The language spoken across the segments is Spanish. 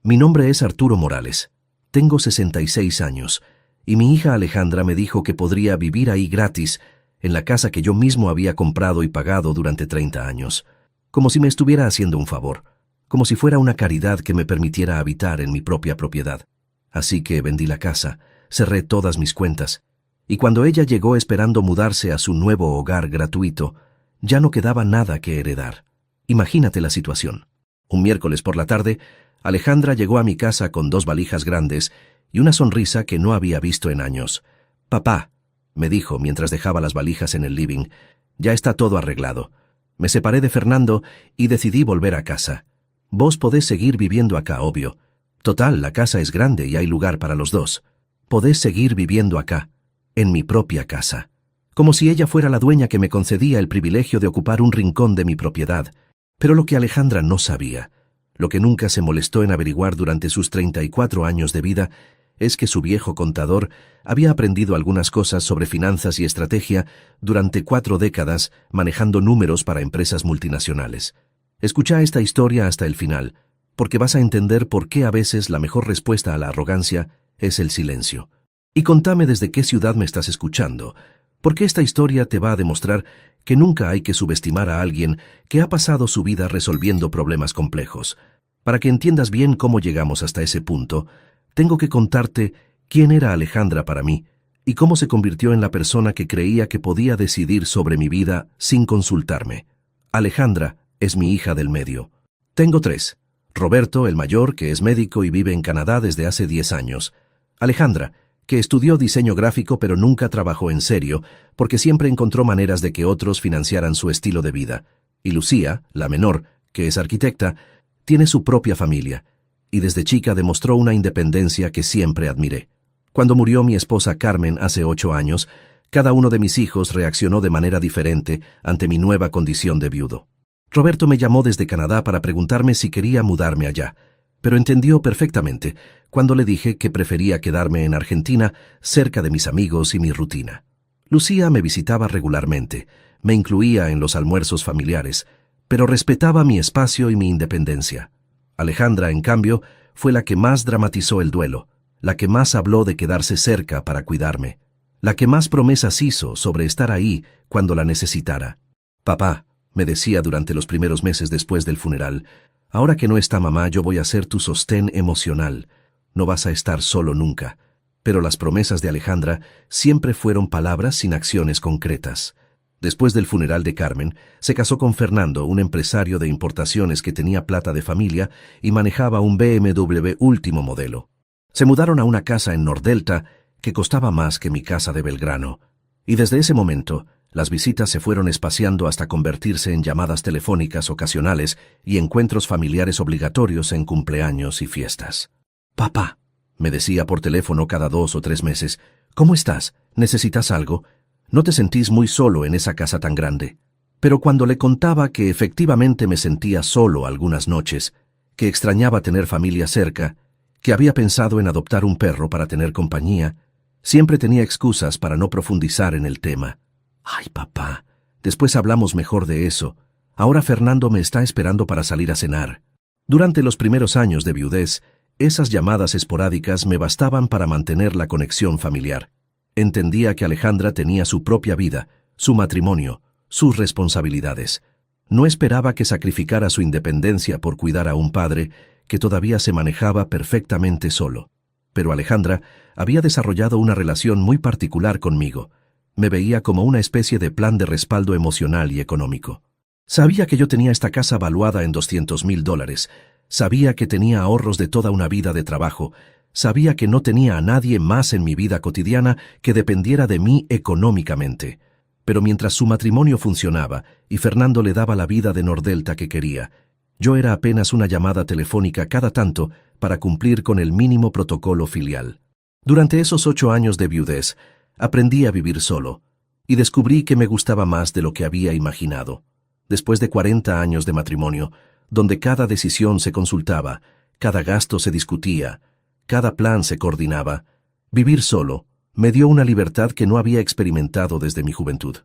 Mi nombre es Arturo Morales. Tengo 66 años, y mi hija Alejandra me dijo que podría vivir ahí gratis, en la casa que yo mismo había comprado y pagado durante 30 años, como si me estuviera haciendo un favor, como si fuera una caridad que me permitiera habitar en mi propia propiedad. Así que vendí la casa, cerré todas mis cuentas, y cuando ella llegó esperando mudarse a su nuevo hogar gratuito, ya no quedaba nada que heredar. Imagínate la situación. Un miércoles por la tarde, Alejandra llegó a mi casa con 2 valijas grandes y una sonrisa que no había visto en años. «Papá», me dijo mientras dejaba las valijas en el living, «ya está todo arreglado. Me separé de Fernando y decidí volver a casa. Vos podés seguir viviendo acá, obvio. Total, la casa es grande y hay lugar para los dos. Podés seguir viviendo acá, en mi propia casa». Como si ella fuera la dueña que me concedía el privilegio de ocupar un rincón de mi propiedad. Pero lo que Alejandra no sabía, lo que nunca se molestó en averiguar durante sus 34 años de vida, es que su viejo contador había aprendido algunas cosas sobre finanzas y estrategia durante 4 décadas manejando números para empresas multinacionales. Escucha esta historia hasta el final, porque vas a entender por qué a veces la mejor respuesta a la arrogancia es el silencio. Y contame desde qué ciudad me estás escuchando, porque esta historia te va a demostrar que nunca hay que subestimar a alguien que ha pasado su vida resolviendo problemas complejos. Para que entiendas bien cómo llegamos hasta ese punto, tengo que contarte quién era Alejandra para mí y cómo se convirtió en la persona que creía que podía decidir sobre mi vida sin consultarme. Alejandra es mi hija del medio. Tengo 3. Roberto, el mayor, que es médico y vive en Canadá desde hace 10 años. Alejandra, que estudió diseño gráfico pero nunca trabajó en serio, porque siempre encontró maneras de que otros financiaran su estilo de vida. Y Lucía, la menor, que es arquitecta, tiene su propia familia, y desde chica demostró una independencia que siempre admiré. Cuando murió mi esposa Carmen hace 8 años, cada uno de mis hijos reaccionó de manera diferente ante mi nueva condición de viudo. Roberto me llamó desde Canadá para preguntarme si quería mudarme allá, pero entendió perfectamente cuando le dije que prefería quedarme en Argentina, cerca de mis amigos y mi rutina. Lucía me visitaba regularmente, me incluía en los almuerzos familiares, pero respetaba mi espacio y mi independencia. Alejandra, en cambio, fue la que más dramatizó el duelo, la que más habló de quedarse cerca para cuidarme, la que más promesas hizo sobre estar ahí cuando la necesitara. «Papá», me decía durante los primeros meses después del funeral, «ahora que no está mamá, yo voy a ser tu sostén emocional. No vas a estar solo nunca». Pero las promesas de Alejandra siempre fueron palabras sin acciones concretas. Después del funeral de Carmen, se casó con Fernando, un empresario de importaciones que tenía plata de familia y manejaba un BMW último modelo. Se mudaron a una casa en Nordelta que costaba más que mi casa de Belgrano. Y desde ese momento, las visitas se fueron espaciando hasta convertirse en llamadas telefónicas ocasionales y encuentros familiares obligatorios en cumpleaños y fiestas. «Papá», me decía por teléfono cada 2 o 3 meses, «¿cómo estás? ¿Necesitas algo? ¿No te sentís muy solo en esa casa tan grande?» Pero cuando le contaba que efectivamente me sentía solo algunas noches, que extrañaba tener familia cerca, que había pensado en adoptar un perro para tener compañía, siempre tenía excusas para no profundizar en el tema. «Ay, papá, después hablamos mejor de eso. Ahora Fernando me está esperando para salir a cenar». Durante los primeros años de viudez, esas llamadas esporádicas me bastaban para mantener la conexión familiar. Entendía que Alejandra tenía su propia vida, su matrimonio, sus responsabilidades. No esperaba que sacrificara su independencia por cuidar a un padre que todavía se manejaba perfectamente solo. Pero Alejandra había desarrollado una relación muy particular conmigo. Me veía como una especie de plan de respaldo emocional y económico. Sabía que yo tenía esta casa valuada en $200,000. Sabía que tenía ahorros de toda una vida de trabajo. Sabía que no tenía a nadie más en mi vida cotidiana que dependiera de mí económicamente. Pero mientras su matrimonio funcionaba y Fernando le daba la vida de Nordelta que quería, yo era apenas una llamada telefónica cada tanto para cumplir con el mínimo protocolo filial. Durante esos 8 años de viudez, aprendí a vivir solo y descubrí que me gustaba más de lo que había imaginado. Después de 40 años de matrimonio, donde cada decisión se consultaba, cada gasto se discutía, cada plan se coordinaba, vivir solo me dio una libertad que no había experimentado desde mi juventud.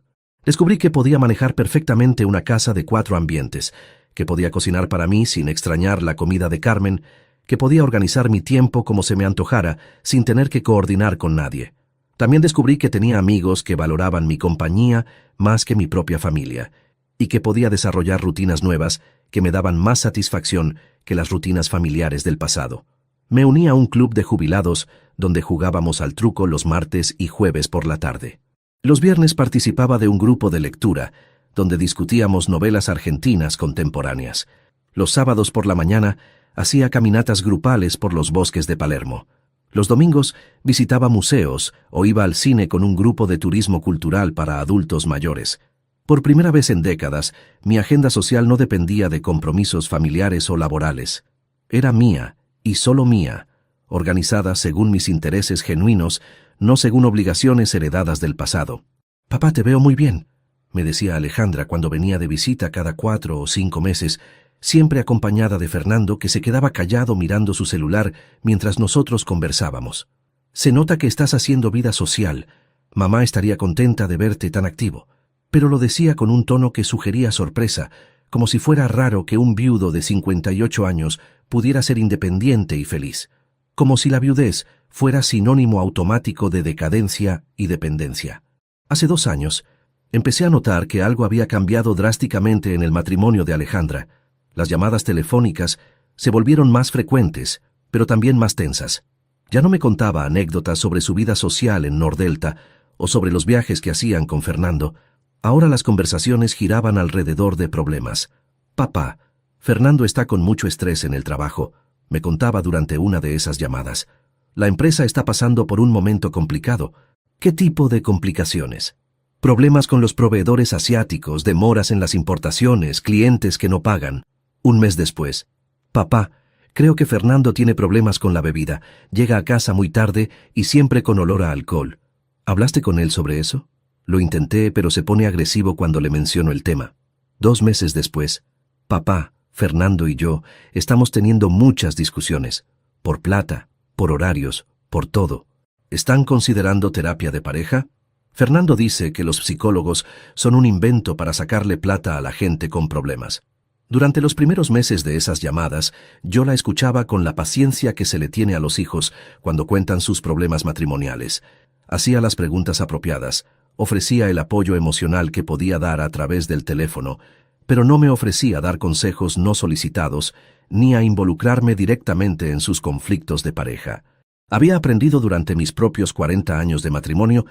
Descubrí que podía manejar perfectamente una casa de 4 ambientes, que podía cocinar para mí sin extrañar la comida de Carmen, que podía organizar mi tiempo como se me antojara sin tener que coordinar con nadie. También descubrí que tenía amigos que valoraban mi compañía más que mi propia familia, y que podía desarrollar rutinas nuevas que me daban más satisfacción que las rutinas familiares del pasado. Me uní a un club de jubilados donde jugábamos al truco los martes y jueves por la tarde. Los viernes participaba de un grupo de lectura, donde discutíamos novelas argentinas contemporáneas. Los sábados por la mañana hacía caminatas grupales por los bosques de Palermo. Los domingos visitaba museos o iba al cine con un grupo de turismo cultural para adultos mayores. Por primera vez en décadas, mi agenda social no dependía de compromisos familiares o laborales. Era mía, y solo mía, organizada según mis intereses genuinos, no según obligaciones heredadas del pasado. «Papá, te veo muy bien», me decía Alejandra cuando venía de visita cada 4 o 5 meses, siempre acompañada de Fernando, que se quedaba callado mirando su celular mientras nosotros conversábamos. «Se nota que estás haciendo vida social. Mamá estaría contenta de verte tan activo». Pero lo decía con un tono que sugería sorpresa, como si fuera raro que un viudo de 58 años pudiera ser independiente y feliz, como si la viudez fuera sinónimo automático de decadencia y dependencia. Hace 2 años, empecé a notar que algo había cambiado drásticamente en el matrimonio de Alejandra. Las llamadas telefónicas se volvieron más frecuentes, pero también más tensas. Ya no me contaba anécdotas sobre su vida social en Nordelta o sobre los viajes que hacían con Fernando. Ahora las conversaciones giraban alrededor de problemas. «Papá, Fernando está con mucho estrés en el trabajo», me contaba durante una de esas llamadas. «La empresa está pasando por un momento complicado». «¿Qué tipo de complicaciones?» «Problemas con los proveedores asiáticos, demoras en las importaciones, clientes que no pagan». Un mes después: «Papá, creo que Fernando tiene problemas con la bebida. Llega a casa muy tarde y siempre con olor a alcohol». «¿Hablaste con él sobre eso?» «Lo intenté, pero se pone agresivo cuando le menciono el tema». 2 meses después: «Papá, Fernando y yo estamos teniendo muchas discusiones. Por plata, por horarios, por todo. ¿Están considerando terapia de pareja?» Fernando dice que los psicólogos son un invento para sacarle plata a la gente con problemas. Durante los primeros meses de esas llamadas, yo la escuchaba con la paciencia que se le tiene a los hijos cuando cuentan sus problemas matrimoniales. Hacía las preguntas apropiadas, ofrecía el apoyo emocional que podía dar a través del teléfono, pero no me ofrecía dar consejos no solicitados ni a involucrarme directamente en sus conflictos de pareja. Había aprendido durante mis propios 40 años de matrimonio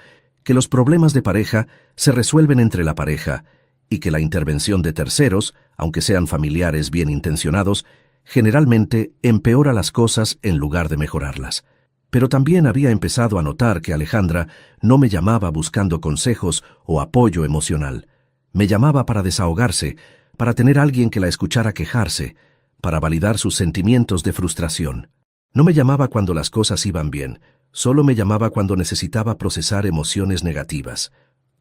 que los problemas de pareja se resuelven entre la pareja y que la intervención de terceros, aunque sean familiares bien intencionados, generalmente empeora las cosas en lugar de mejorarlas. Pero también había empezado a notar que Alejandra no me llamaba buscando consejos o apoyo emocional. Me llamaba para desahogarse, para tener alguien que la escuchara quejarse, para validar sus sentimientos de frustración. No me llamaba cuando las cosas iban bien, solo me llamaba cuando necesitaba procesar emociones negativas.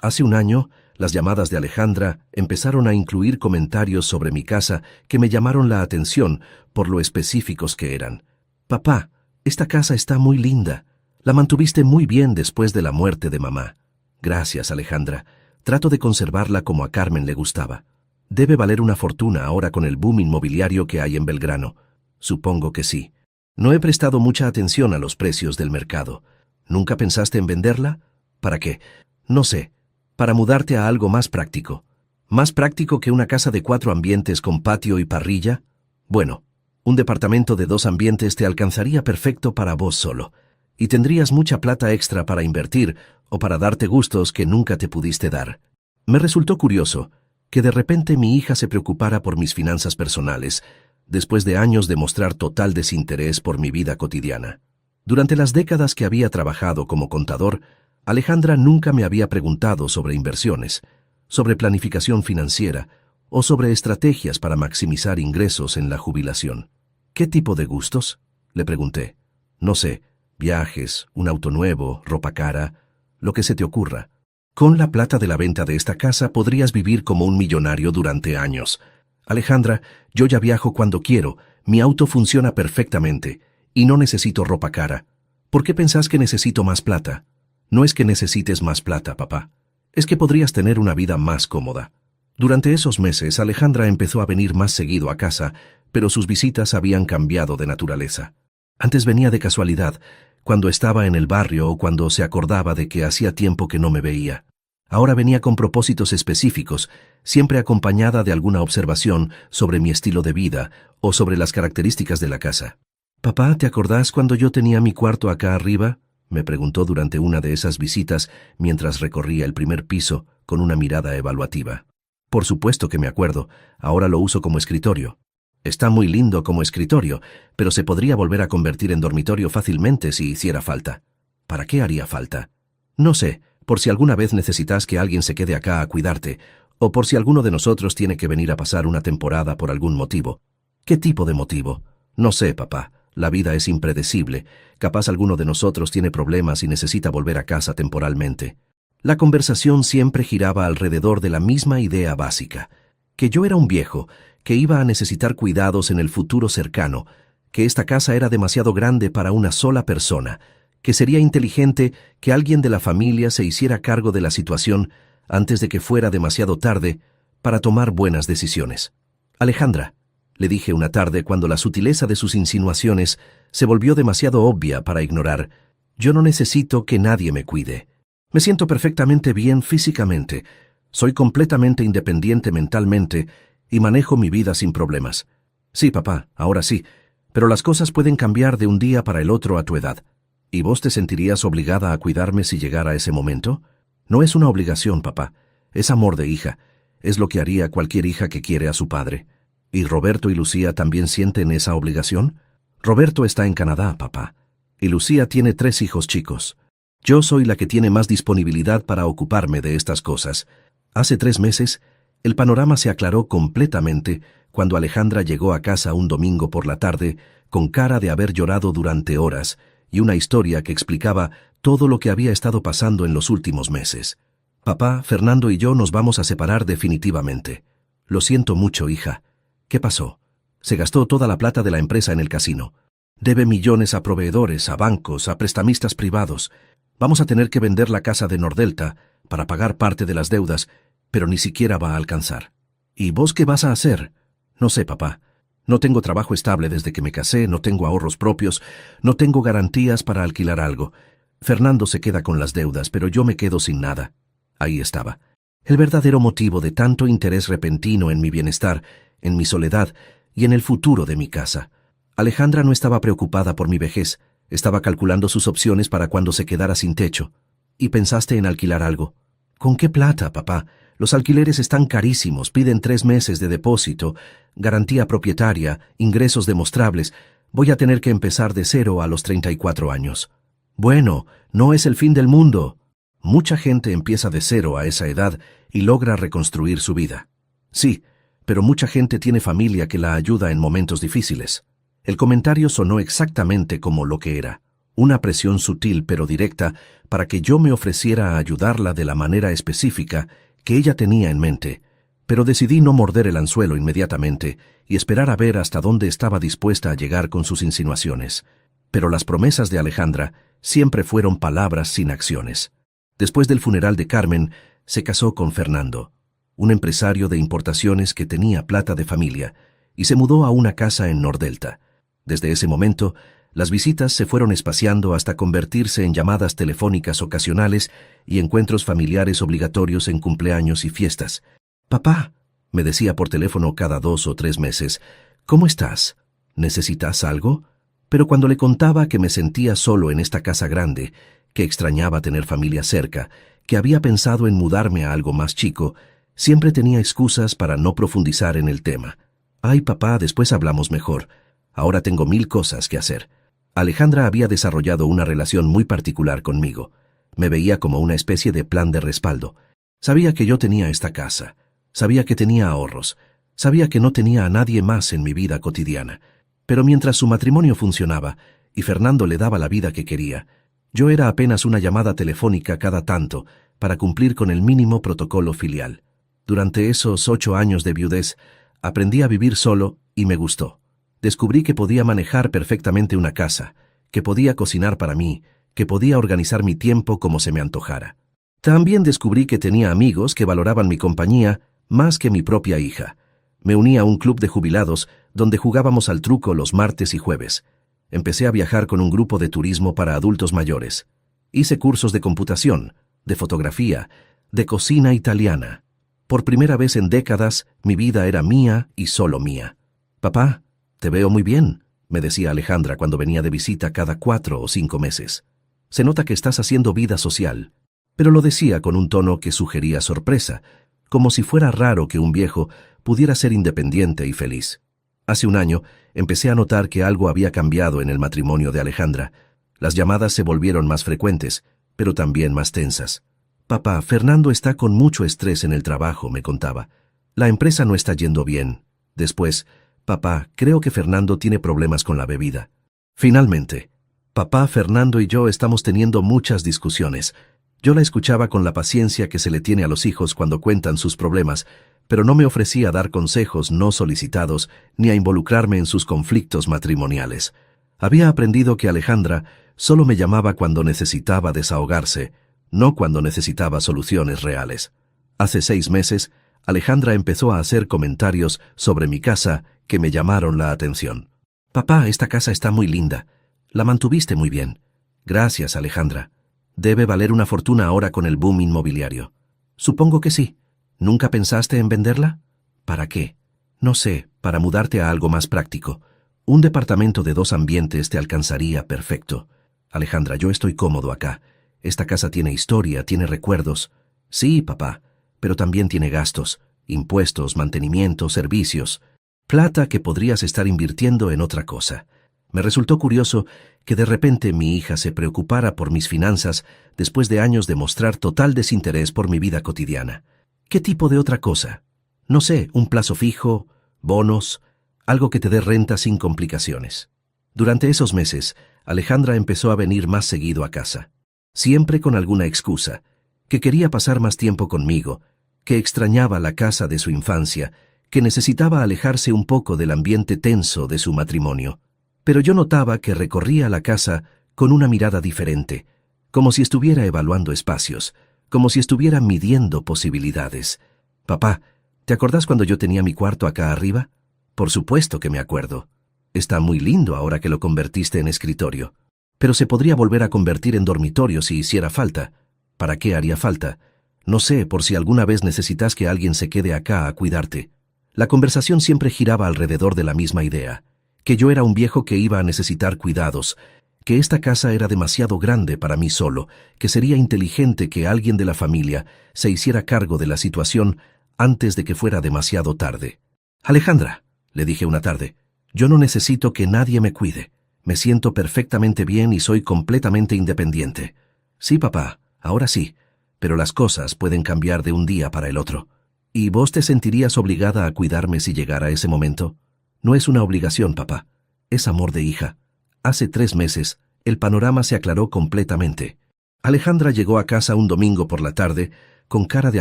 Hace 1 año, las llamadas de Alejandra empezaron a incluir comentarios sobre mi casa que me llamaron la atención por lo específicos que eran. «Papá, esta casa está muy linda. La mantuviste muy bien después de la muerte de mamá». «Gracias, Alejandra. Trato de conservarla como a Carmen le gustaba. Debe valer una fortuna ahora con el boom inmobiliario que hay en Belgrano». «Supongo que sí. No he prestado mucha atención a los precios del mercado». «¿Nunca pensaste en venderla?» «¿Para qué?» «No sé. Para mudarte a algo más práctico». «¿Más práctico que una casa de 4 ambientes con patio y parrilla?» «Bueno, un departamento de 2 ambientes te alcanzaría perfecto para vos solo, y tendrías mucha plata extra para invertir o para darte gustos que nunca te pudiste dar». Me resultó curioso que de repente mi hija se preocupara por mis finanzas personales, después de años de mostrar total desinterés por mi vida cotidiana. Durante las décadas que había trabajado como contador, Alejandra nunca me había preguntado sobre inversiones, sobre planificación financiera o sobre estrategias para maximizar ingresos en la jubilación. «¿Qué tipo de gustos?», le pregunté. «No sé, viajes, un auto nuevo, ropa cara, lo que se te ocurra. Con la plata de la venta de esta casa podrías vivir como un millonario durante años. Alejandra, yo ya viajo cuando quiero, mi auto funciona perfectamente y no necesito ropa cara. ¿Por qué pensás que necesito más plata?» «No es que necesites más plata, papá. Es que podrías tener una vida más cómoda». Durante esos meses, Alejandra empezó a venir más seguido a casa, pero sus visitas habían cambiado de naturaleza. Antes venía de casualidad, cuando estaba en el barrio o cuando se acordaba de que hacía tiempo que no me veía. Ahora venía con propósitos específicos, siempre acompañada de alguna observación sobre mi estilo de vida o sobre las características de la casa. «Papá, ¿te acordás cuando yo tenía mi cuarto acá arriba?», me preguntó durante una de esas visitas mientras recorría el primer piso con una mirada evaluativa. «Por supuesto que me acuerdo, ahora lo uso como escritorio. Está muy lindo como escritorio, pero se podría volver a convertir en dormitorio fácilmente si hiciera falta». «¿Para qué haría falta?». «No sé, por si alguna vez necesitas que alguien se quede acá a cuidarte, o por si alguno de nosotros tiene que venir a pasar una temporada por algún motivo». «¿Qué tipo de motivo?». «No sé, papá. La vida es impredecible. Capaz alguno de nosotros tiene problemas y necesita volver a casa temporalmente». La conversación siempre giraba alrededor de la misma idea básica, que yo era un viejo, que iba a necesitar cuidados en el futuro cercano, que esta casa era demasiado grande para una sola persona, que sería inteligente que alguien de la familia se hiciera cargo de la situación antes de que fuera demasiado tarde para tomar buenas decisiones. «Alejandra», le dije una tarde cuando la sutileza de sus insinuaciones se volvió demasiado obvia para ignorar, «yo no necesito que nadie me cuide. Me siento perfectamente bien físicamente, soy completamente independiente mentalmente y manejo mi vida sin problemas». «Sí, papá, ahora sí, pero las cosas pueden cambiar de un día para el otro a tu edad. ¿Y vos te sentirías obligada a cuidarme si llegara ese momento?». «No es una obligación, papá, es amor de hija, es lo que haría cualquier hija que quiere a su padre». «¿Y Roberto y Lucía también sienten esa obligación?». «Roberto está en Canadá, papá, y Lucía tiene 3 hijos chicos. Yo soy la que tiene más disponibilidad para ocuparme de estas cosas». Hace 3 meses, el panorama se aclaró completamente cuando Alejandra llegó a casa un domingo por la tarde con cara de haber llorado durante horas y una historia que explicaba todo lo que había estado pasando en los últimos meses. «Papá, Fernando y yo nos vamos a separar definitivamente. Lo siento mucho, hija». «¿Qué pasó?». «Se gastó toda la plata de la empresa en el casino. Debe millones a proveedores, a bancos, a prestamistas privados. Vamos a tener que vender la casa de Nordelta para pagar parte de las deudas, pero ni siquiera va a alcanzar». «¿Y vos qué vas a hacer?». «No sé, papá. No tengo trabajo estable desde que me casé, no tengo ahorros propios, no tengo garantías para alquilar algo. Fernando se queda con las deudas, pero yo me quedo sin nada». Ahí estaba. El verdadero motivo de tanto interés repentino en mi bienestar, en mi soledad y en el futuro de mi casa. Alejandra no estaba preocupada por mi vejez, estaba calculando sus opciones para cuando se quedara sin techo. «¿Y pensaste en alquilar algo?». «¿Con qué plata, papá? Los alquileres están carísimos, piden 3 meses de depósito, garantía propietaria, ingresos demostrables. Voy a tener que empezar de cero a los 34 años». «Bueno, no es el fin del mundo. Mucha gente empieza de cero a esa edad y logra reconstruir su vida». «Sí, pero mucha gente tiene familia que la ayuda en momentos difíciles». El comentario sonó exactamente como lo que era, una presión sutil pero directa para que yo me ofreciera a ayudarla de la manera específica que ella tenía en mente, pero decidí no morder el anzuelo inmediatamente y esperar a ver hasta dónde estaba dispuesta a llegar con sus insinuaciones. Pero las promesas de Alejandra siempre fueron palabras sin acciones. Después del funeral de Carmen, se casó con Fernando, un empresario de importaciones que tenía plata de familia, y se mudó a una casa en Nordelta. Desde ese momento, las visitas se fueron espaciando hasta convertirse en llamadas telefónicas ocasionales y encuentros familiares obligatorios en cumpleaños y fiestas. «Papá», me decía por teléfono cada 2 o 3 meses, «¿cómo estás? ¿Necesitas algo?». Pero cuando le contaba que me sentía solo en esta casa grande, que extrañaba tener familia cerca, que había pensado en mudarme a algo más chico, siempre tenía excusas para no profundizar en el tema. «Ay, papá, después hablamos mejor. Ahora tengo 1000 cosas que hacer». Alejandra había desarrollado una relación muy particular conmigo. Me veía como una especie de plan de respaldo. Sabía que yo tenía esta casa, sabía que tenía ahorros, sabía que no tenía a nadie más en mi vida cotidiana. Pero mientras su matrimonio funcionaba y Fernando le daba la vida que quería, yo era apenas una llamada telefónica cada tanto para cumplir con el mínimo protocolo filial. Durante esos 8 años de viudez, aprendí a vivir solo y me gustó. Descubrí que podía manejar perfectamente una casa, que podía cocinar para mí, que podía organizar mi tiempo como se me antojara. También descubrí que tenía amigos que valoraban mi compañía más que mi propia hija. Me uní a un club de jubilados donde jugábamos al truco los martes y jueves. Empecé a viajar con un grupo de turismo para adultos mayores. Hice cursos de computación, de fotografía, de cocina italiana. Por primera vez en décadas, mi vida era mía y solo mía. «Papá, te veo muy bien», me decía Alejandra cuando venía de visita cada 4 o 5 meses. «Se nota que estás haciendo vida social». Pero lo decía con un tono que sugería sorpresa, como si fuera raro que un viejo pudiera ser independiente y feliz. Hace un año empecé a notar que algo había cambiado en el matrimonio de Alejandra. Las llamadas se volvieron más frecuentes, pero también más tensas. «Papá, Fernando está con mucho estrés en el trabajo», me contaba. «La empresa no está yendo bien». Después, «Papá, creo que Fernando tiene problemas con la bebida». Finalmente, «Papá, Fernando y yo estamos teniendo muchas discusiones». Yo la escuchaba con la paciencia que se le tiene a los hijos cuando cuentan sus problemas, pero no me ofrecía a dar consejos no solicitados ni a involucrarme en sus conflictos matrimoniales. Había aprendido que Alejandra solo me llamaba cuando necesitaba desahogarse, no cuando necesitaba soluciones reales. Hace 6 meses, Alejandra empezó a hacer comentarios sobre mi casa que me llamaron la atención. «Papá, esta casa está muy linda. La mantuviste muy bien». «Gracias, Alejandra. Debe valer una fortuna ahora con el boom inmobiliario». «Supongo que sí. ¿Nunca pensaste en venderla?» «¿Para qué?» «No sé, para mudarte a algo más práctico. Un departamento de 2 ambientes te alcanzaría perfecto». «Alejandra, yo estoy cómodo acá. Esta casa tiene historia, tiene recuerdos». «Sí, papá, pero también tiene gastos, impuestos, mantenimiento, servicios. Plata que podrías estar invirtiendo en otra cosa». Me resultó curioso que de repente mi hija se preocupara por mis finanzas después de años de mostrar total desinterés por mi vida cotidiana. ¿Qué tipo de otra cosa? No sé, un plazo fijo, bonos, algo que te dé renta sin complicaciones. Durante esos meses, Alejandra empezó a venir más seguido a casa. Siempre con alguna excusa, que quería pasar más tiempo conmigo, que extrañaba la casa de su infancia, que necesitaba alejarse un poco del ambiente tenso de su matrimonio. Pero yo notaba que recorría la casa con una mirada diferente, como si estuviera evaluando espacios, como si estuviera midiendo posibilidades. «Papá, ¿te acordás cuando yo tenía mi cuarto acá arriba?» «Por supuesto que me acuerdo. Está muy lindo ahora que lo convertiste en escritorio. Pero se podría volver a convertir en dormitorio si hiciera falta». «¿Para qué haría falta?» «No sé, por si alguna vez necesitas que alguien se quede acá a cuidarte». La conversación siempre giraba alrededor de la misma idea, que yo era un viejo que iba a necesitar cuidados, que esta casa era demasiado grande para mí solo, que sería inteligente que alguien de la familia se hiciera cargo de la situación antes de que fuera demasiado tarde. «Alejandra», le dije una tarde, «yo no necesito que nadie me cuide. Me siento perfectamente bien y soy completamente independiente». «Sí, papá, ahora sí, pero las cosas pueden cambiar de un día para el otro». «¿Y vos te sentirías obligada a cuidarme si llegara ese momento?» «No es una obligación, papá. Es amor de hija». Hace 3 meses, el panorama se aclaró completamente. Alejandra llegó a casa un domingo por la tarde, con cara de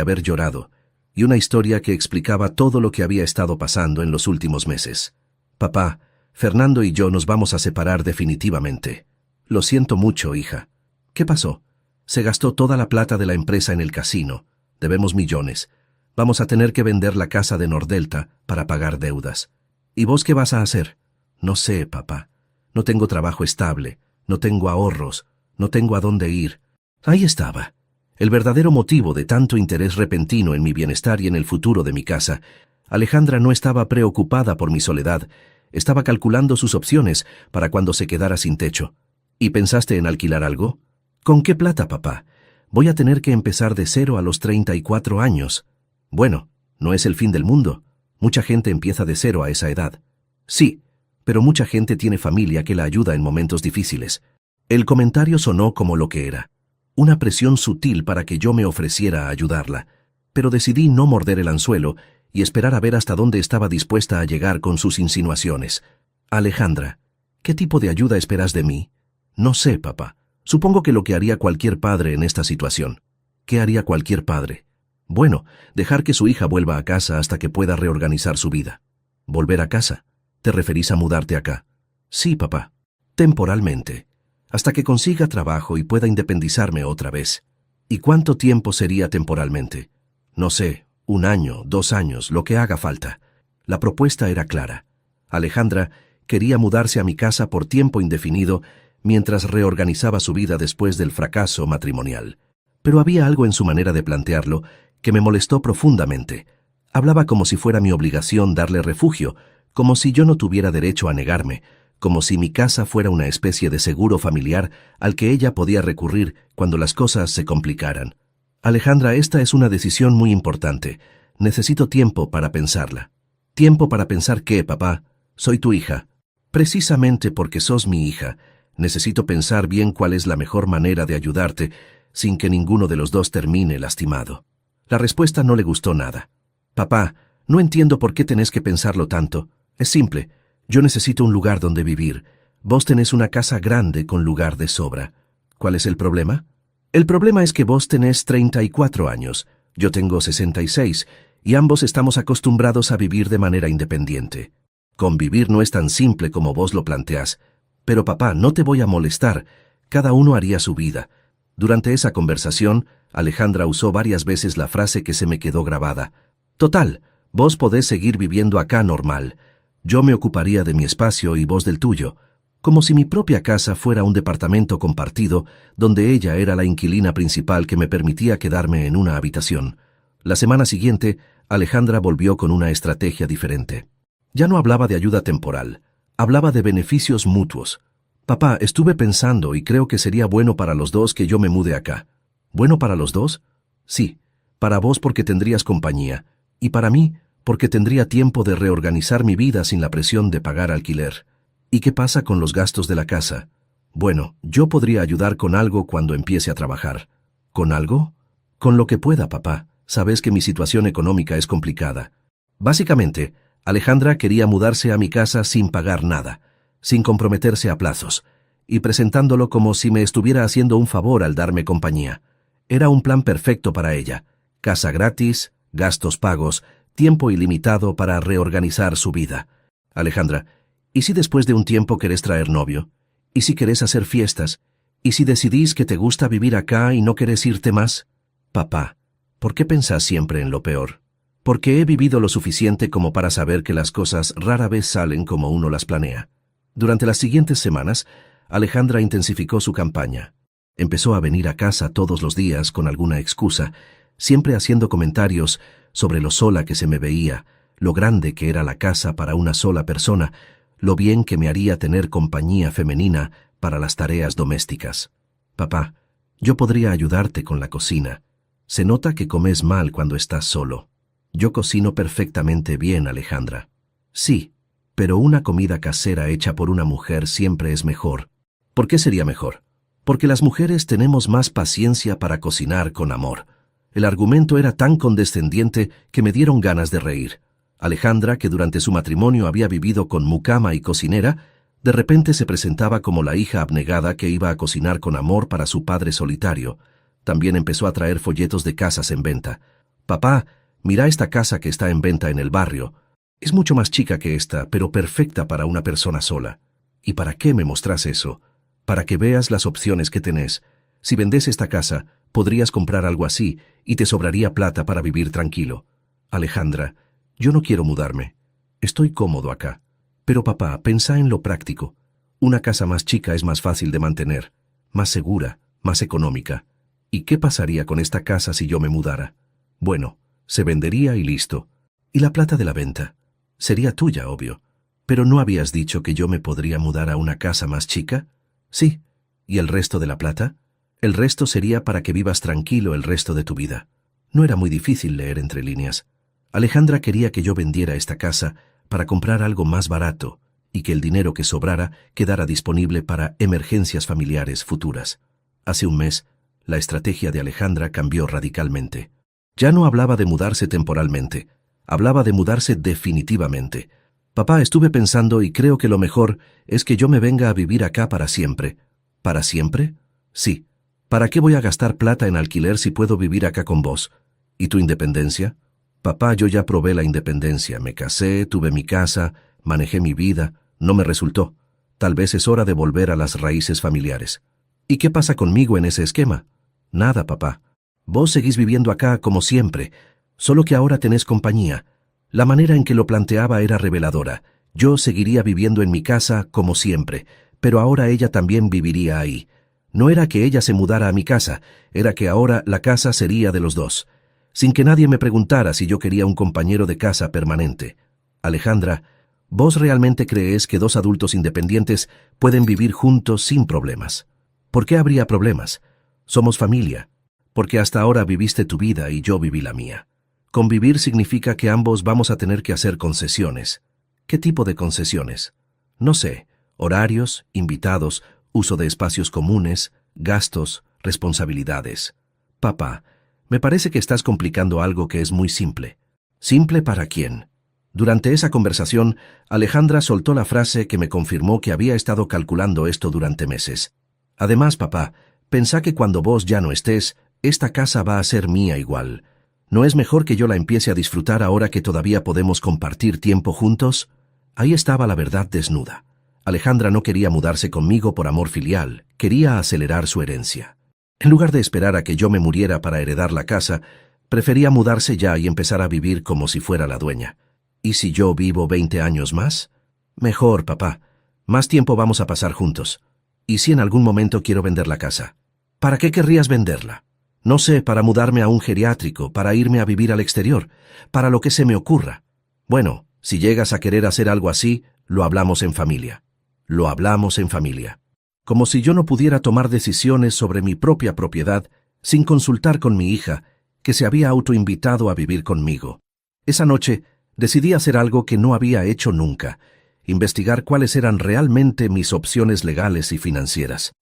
haber llorado, y una historia que explicaba todo lo que había estado pasando en los últimos meses. «Papá, Fernando y yo nos vamos a separar definitivamente». «Lo siento mucho, hija». «¿Qué pasó?» «Se gastó toda la plata de la empresa en el casino. Debemos millones. Vamos a tener que vender la casa de Nordelta para pagar deudas». «¿Y vos qué vas a hacer?» «No sé, papá. No tengo trabajo estable, no tengo ahorros, no tengo a dónde ir». Ahí estaba, el verdadero motivo de tanto interés repentino en mi bienestar y en el futuro de mi casa. Alejandra no estaba preocupada por mi soledad, estaba calculando sus opciones para cuando se quedara sin techo. «¿Y pensaste en alquilar algo?» «¿Con qué plata, papá? Voy a tener que empezar de cero a los 34 años». «Bueno, no es el fin del mundo. Mucha gente empieza de cero a esa edad». «Sí, pero mucha gente tiene familia que la ayuda en momentos difíciles». El comentario sonó como lo que era, una presión sutil para que yo me ofreciera a ayudarla, pero decidí no morder el anzuelo y esperar a ver hasta dónde estaba dispuesta a llegar con sus insinuaciones. «Alejandra, ¿qué tipo de ayuda esperas de mí?» «No sé, papá. Supongo que lo que haría cualquier padre en esta situación». «¿Qué haría cualquier padre?» «Bueno, dejar que su hija vuelva a casa hasta que pueda reorganizar su vida». «¿Volver a casa? ¿Te referís a mudarte acá?» «Sí, papá. Temporalmente. Hasta que consiga trabajo y pueda independizarme otra vez». «¿Y cuánto tiempo sería temporalmente?» «No sé, 1 año, 2 años, lo que haga falta. La propuesta era clara. Alejandra quería mudarse a mi casa por tiempo indefinido mientras reorganizaba su vida después del fracaso matrimonial. Pero había algo en su manera de plantearlo que me molestó profundamente. Hablaba como si fuera mi obligación darle refugio, como si yo no tuviera derecho a negarme, como si mi casa fuera una especie de seguro familiar al que ella podía recurrir cuando las cosas se complicaran. Alejandra, esta es una decisión muy importante. Necesito tiempo para pensarla. ¿Tiempo para pensar qué, papá? Soy tu hija. Precisamente porque sos mi hija, necesito pensar bien cuál es la mejor manera de ayudarte sin que ninguno de los dos termine lastimado. La respuesta no le gustó nada. Papá, no entiendo por qué tenés que pensarlo tanto. Es simple. Yo necesito un lugar donde vivir. Vos tenés una casa grande con lugar de sobra. ¿Cuál es el problema? El problema es que vos tenés 34 años, yo tengo 66, y ambos estamos acostumbrados a vivir de manera independiente. Convivir no es tan simple como vos lo planteás. Pero papá, no te voy a molestar. Cada uno haría su vida. Durante esa conversación, Alejandra usó varias veces la frase que se me quedó grabada. Total, vos podés seguir viviendo acá normal. Yo me ocuparía de mi espacio y vos del tuyo. Como si mi propia casa fuera un departamento compartido, donde ella era la inquilina principal que me permitía quedarme en una habitación. La semana siguiente, Alejandra volvió con una estrategia diferente. Ya no hablaba de ayuda temporal, hablaba de beneficios mutuos. Papá, estuve pensando y creo que sería bueno para los dos que yo me mude acá. ¿Bueno para los dos? Sí, para vos porque tendrías compañía, y para mí porque tendría tiempo de reorganizar mi vida sin la presión de pagar alquiler. ¿Y qué pasa con los gastos de la casa? Bueno, yo podría ayudar con algo cuando empiece a trabajar. ¿Con algo? Con lo que pueda, papá. Sabes que mi situación económica es complicada. Básicamente, Alejandra quería mudarse a mi casa sin pagar nada, sin comprometerse a plazos, y presentándolo como si me estuviera haciendo un favor al darme compañía. Era un plan perfecto para ella. Casa gratis, gastos pagos, tiempo ilimitado para reorganizar su vida. Alejandra, ¿y si después de un tiempo querés traer novio? ¿Y si querés hacer fiestas? ¿Y si decidís que te gusta vivir acá y no querés irte más? Papá, ¿por qué pensás siempre en lo peor? Porque he vivido lo suficiente como para saber que las cosas rara vez salen como uno las planea. Durante las siguientes semanas, Alejandra intensificó su campaña. Empezó a venir a casa todos los días con alguna excusa, siempre haciendo comentarios sobre lo sola que se me veía, lo grande que era la casa para una sola persona, lo bien que me haría tener compañía femenina para las tareas domésticas. Papá, yo podría ayudarte con la cocina. Se nota que comes mal cuando estás solo. Yo cocino perfectamente bien, Alejandra. Sí, pero una comida casera hecha por una mujer siempre es mejor. ¿Por qué sería mejor? Porque las mujeres tenemos más paciencia para cocinar con amor. El argumento era tan condescendiente que me dieron ganas de reír. Alejandra, que durante su matrimonio había vivido con mucama y cocinera, de repente se presentaba como la hija abnegada que iba a cocinar con amor para su padre solitario. También empezó a traer folletos de casas en venta. Papá, mira esta casa que está en venta en el barrio. Es mucho más chica que esta, pero perfecta para una persona sola. ¿Y para qué me mostrás eso? Para que veas las opciones que tenés. Si vendés esta casa, podrías comprar algo así y te sobraría plata para vivir tranquilo. Alejandra, yo no quiero mudarme. Estoy cómodo acá. Pero papá, pensá en lo práctico. Una casa más chica es más fácil de mantener, más segura, más económica. ¿Y qué pasaría con esta casa si yo me mudara? Bueno, se vendería y listo. ¿Y la plata de la venta? Sería tuya, obvio. ¿Pero no habías dicho que yo me podría mudar a una casa más chica? Sí. ¿Y el resto de la plata? El resto sería para que vivas tranquilo el resto de tu vida. No era muy difícil leer entre líneas. Alejandra quería que yo vendiera esta casa para comprar algo más barato y que el dinero que sobrara quedara disponible para emergencias familiares futuras. Hace un mes, la estrategia de Alejandra cambió radicalmente. Ya no hablaba de mudarse temporalmente, hablaba de mudarse definitivamente. Papá, estuve pensando y creo que lo mejor es que yo me venga a vivir acá para siempre. ¿Para siempre? Sí. ¿Para qué voy a gastar plata en alquiler si puedo vivir acá con vos? ¿Y tu independencia? Papá, yo ya probé la independencia, me casé, tuve mi casa, manejé mi vida, no me resultó. Tal vez es hora de volver a las raíces familiares. ¿Y qué pasa conmigo en ese esquema? Nada, papá. Vos seguís viviendo acá como siempre. Solo que ahora tenés compañía. La manera en que lo planteaba era reveladora. Yo seguiría viviendo en mi casa como siempre, pero ahora ella también viviría ahí. No era que ella se mudara a mi casa, era que ahora la casa sería de los dos. Sin que nadie me preguntara si yo quería un compañero de casa permanente. Alejandra, ¿vos realmente crees que dos adultos independientes pueden vivir juntos sin problemas? ¿Por qué habría problemas? Somos familia. Porque hasta ahora viviste tu vida y yo viví la mía. Convivir significa que ambos vamos a tener que hacer concesiones. ¿Qué tipo de concesiones? No sé, horarios, invitados, uso de espacios comunes, gastos, responsabilidades. Papá, me parece que estás complicando algo que es muy simple. ¿Simple para quién? Durante esa conversación, Alejandra soltó la frase que me confirmó que había estado calculando esto durante meses. Además, papá, pensá que cuando vos ya no estés, esta casa va a ser mía igual. ¿No es mejor que yo la empiece a disfrutar ahora que todavía podemos compartir tiempo juntos? Ahí estaba la verdad desnuda. Alejandra no quería mudarse conmigo por amor filial, quería acelerar su herencia. En lugar de esperar a que yo me muriera para heredar la casa, prefería mudarse ya y empezar a vivir como si fuera la dueña. ¿Y si yo vivo 20 años más? Mejor, papá. Más tiempo vamos a pasar juntos. ¿Y si en algún momento quiero vender la casa? ¿Para qué querrías venderla? No sé, para mudarme a un geriátrico, para irme a vivir al exterior, para lo que se me ocurra. Bueno, si llegas a querer hacer algo así, lo hablamos en familia. Lo hablamos en familia. Como si yo no pudiera tomar decisiones sobre mi propia propiedad sin consultar con mi hija, que se había autoinvitado a vivir conmigo. Esa noche decidí hacer algo que no había hecho nunca, investigar cuáles eran realmente mis opciones legales y financieras.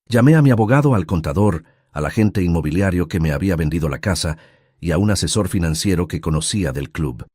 Llamé a mi abogado, al contador, al agente inmobiliario que me había vendido la casa y a un asesor financiero que conocía del club.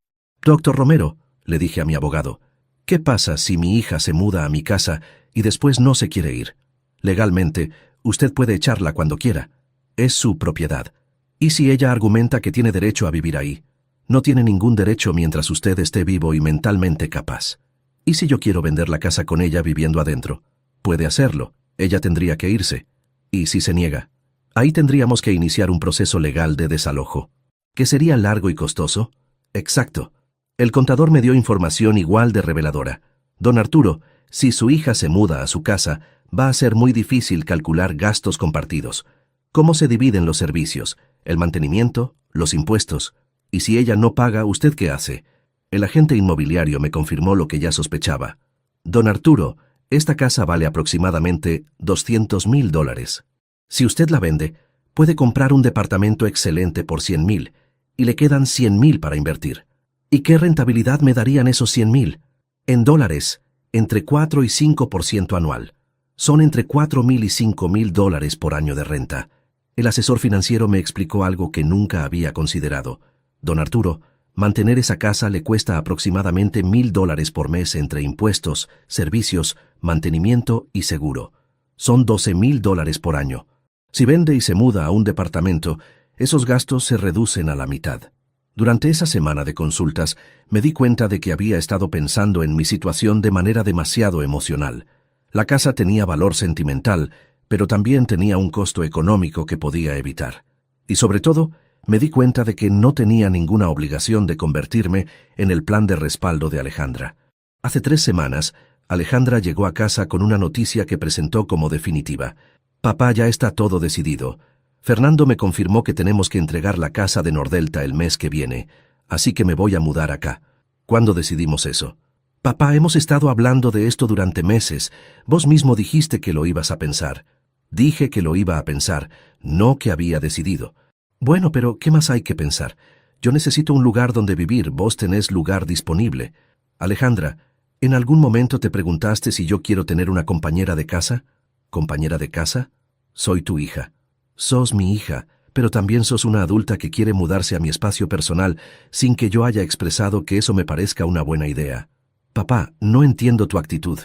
«Doctor Romero», le dije a mi abogado, «¿qué pasa si mi hija se muda a mi casa y después no se quiere ir? Legalmente, usted puede echarla cuando quiera. Es su propiedad. ¿Y si ella argumenta que tiene derecho a vivir ahí? No tiene ningún derecho mientras usted esté vivo y mentalmente capaz. ¿Y si yo quiero vender la casa con ella viviendo adentro? Puede hacerlo. Ella tendría que irse. ¿Y si se niega? Ahí tendríamos que iniciar un proceso legal de desalojo. ¿Que sería largo y costoso? Exacto. El contador me dio información igual de reveladora. Don Arturo, si su hija se muda a su casa, va a ser muy difícil calcular gastos compartidos. ¿Cómo se dividen los servicios? ¿El mantenimiento? ¿Los impuestos? Y si ella no paga, ¿usted qué hace? El agente inmobiliario me confirmó lo que ya sospechaba. Don Arturo, esta casa vale aproximadamente $200,000. Si usted la vende, puede comprar un departamento excelente por $100,000 y le quedan $100,000 para invertir. ¿Y qué rentabilidad me darían esos $100,000? En dólares, entre 4 y 5% anual. Son entre $4,000 y $5,000 por año de renta. El asesor financiero me explicó algo que nunca había considerado. Don Arturo, mantener esa casa le cuesta aproximadamente $1,000 por mes entre impuestos, servicios, mantenimiento y seguro. Son $12,000 por año. Si vende y se muda a un departamento, esos gastos se reducen a la mitad. Durante esa semana de consultas, me di cuenta de que había estado pensando en mi situación de manera demasiado emocional. La casa tenía valor sentimental, pero también tenía un costo económico que podía evitar. Y sobre todo, me di cuenta de que no tenía ninguna obligación de convertirme en el plan de respaldo de Alejandra. Hace 3 semanas, Alejandra llegó a casa con una noticia que presentó como definitiva. «Papá, ya está todo decidido. Fernando me confirmó que tenemos que entregar la casa de Nordelta el mes que viene, así que me voy a mudar acá». ¿Cuándo decidimos eso? «Papá, hemos estado hablando de esto durante meses. Vos mismo dijiste que lo ibas a pensar». Dije que lo iba a pensar, no que había decidido. Bueno, pero ¿qué más hay que pensar? Yo necesito un lugar donde vivir, vos tenés lugar disponible. Alejandra, ¿en algún momento te preguntaste si yo quiero tener una compañera de casa? ¿Compañera de casa? Soy tu hija. Sos mi hija, pero también sos una adulta que quiere mudarse a mi espacio personal sin que yo haya expresado que eso me parezca una buena idea. Papá, no entiendo tu actitud.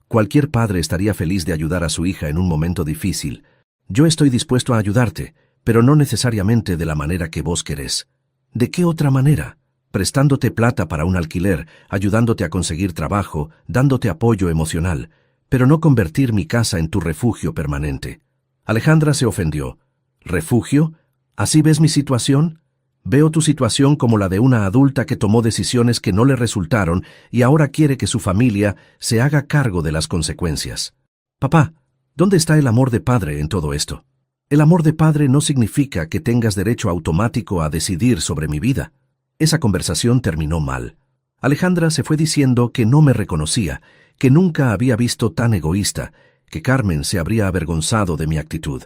Cualquier padre estaría feliz de ayudar a su hija en un momento difícil. Yo estoy dispuesto a ayudarte, pero no necesariamente de la manera que vos querés. ¿De qué otra manera? Prestándote plata para un alquiler, ayudándote a conseguir trabajo, dándote apoyo emocional, pero no convertir mi casa en tu refugio permanente. Alejandra se ofendió. ¿Refugio? ¿Así ves mi situación? Veo tu situación como la de una adulta que tomó decisiones que no le resultaron y ahora quiere que su familia se haga cargo de las consecuencias. Papá, ¿dónde está el amor de padre en todo esto? El amor de padre no significa que tengas derecho automático a decidir sobre mi vida. Esa conversación terminó mal. Alejandra se fue diciendo que no me reconocía, que nunca había visto tan egoísta, que Carmen se habría avergonzado de mi actitud.